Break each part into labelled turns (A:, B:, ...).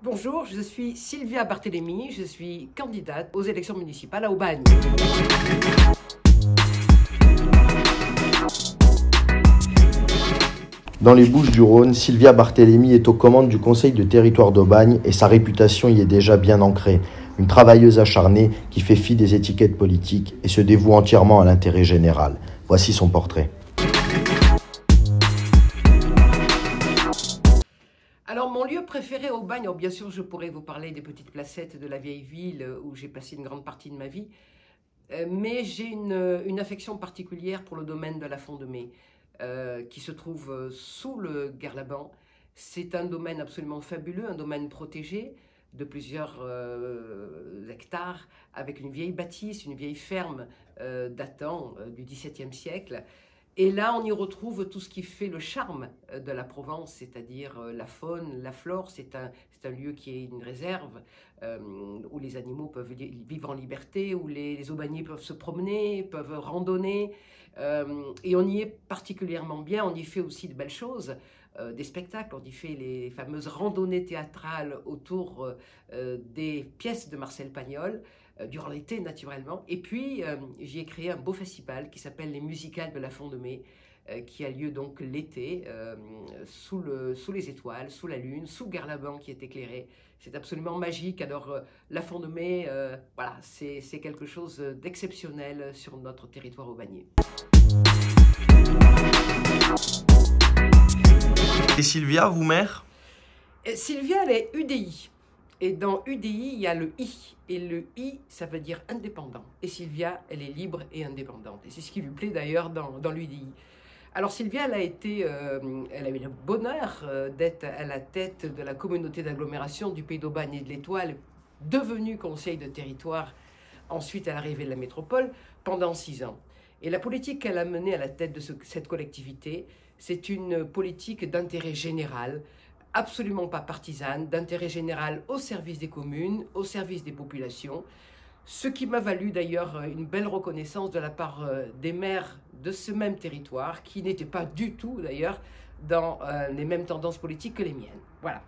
A: Bonjour, je suis Sylvia Barthélémy, je suis candidate aux élections municipales à Aubagne.
B: Dans les Bouches-du-Rhône, Sylvia Barthélémy est aux commandes du conseil de territoire d'Aubagne et sa réputation y est déjà bien ancrée. Une travailleuse acharnée qui fait fi des étiquettes politiques et se dévoue entièrement à l'intérêt général. Voici son portrait.
A: Alors, mon lieu préféré à Aubagne, bien sûr, je pourrais vous parler des petites placettes de la vieille ville où j'ai passé une grande partie de ma vie, mais j'ai une affection particulière pour le domaine de la Font-de-Mai, qui se trouve sous le Garlaban. C'est un domaine absolument fabuleux, un domaine protégé de plusieurs hectares, avec une vieille bâtisse, une vieille ferme datant du XVIIe siècle. Et là, on y retrouve tout ce qui fait le charme de la Provence, c'est-à-dire la faune, la flore. C'est un lieu qui est une réserve où les animaux peuvent vivre en liberté, où les Aubagnais peuvent se promener, peuvent randonner. Et on y est particulièrement bien. On y fait aussi de belles choses, des spectacles. On y fait les fameuses randonnées théâtrales autour des pièces de Marcel Pagnol, durant l'été naturellement. Et puis j'y ai créé un beau festival qui s'appelle les Musicales de la Font-de-Mai, qui a lieu donc l'été sous les étoiles, sous la lune, sous Garlaban qui est éclairé. C'est absolument magique. Alors la Font-de-Mai, voilà, c'est quelque chose d'exceptionnel sur notre territoire aubagnais.
C: Et Sylvia, vous mère?
A: Sylvia, elle est UDI. Et dans UDI, il y a le I. Et le I, ça veut dire indépendant. Et Sylvia, elle est libre et indépendante. Et c'est ce qui lui plaît d'ailleurs dans l'UDI. Alors Sylvia, elle a eu le bonheur d'être à la tête de la communauté d'agglomération du Pays d'Aubagne et de l'Étoile, devenue conseil de territoire, ensuite à l'arrivée de la métropole, pendant 6 ans. Et la politique qu'elle a menée à la tête de cette collectivité, c'est une politique d'intérêt général, absolument pas partisane, d'intérêt général au service des communes, au service des populations, ce qui m'a valu d'ailleurs une belle reconnaissance de la part des maires de ce même territoire, qui n'étaient pas du tout d'ailleurs dans les mêmes tendances politiques que les miennes. Voilà.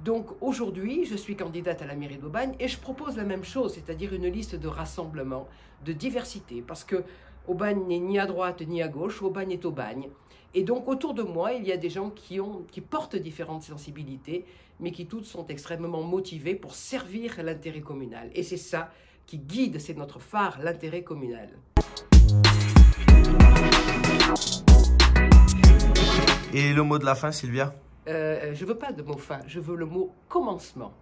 A: Donc aujourd'hui, je suis candidate à la mairie d'Aubagne et je propose la même chose, c'est-à-dire une liste de rassemblement, de diversité, parce que Aubagne n'est ni à droite ni à gauche, Aubagne est Aubagne. Et donc autour de moi, il y a des gens qui portent différentes sensibilités, mais qui toutes sont extrêmement motivés pour servir l'intérêt communal. Et c'est ça qui guide, c'est notre phare, l'intérêt communal.
C: Et le mot de la fin, Sylvia?
A: Je ne veux pas de mot fin, je veux le mot commencement.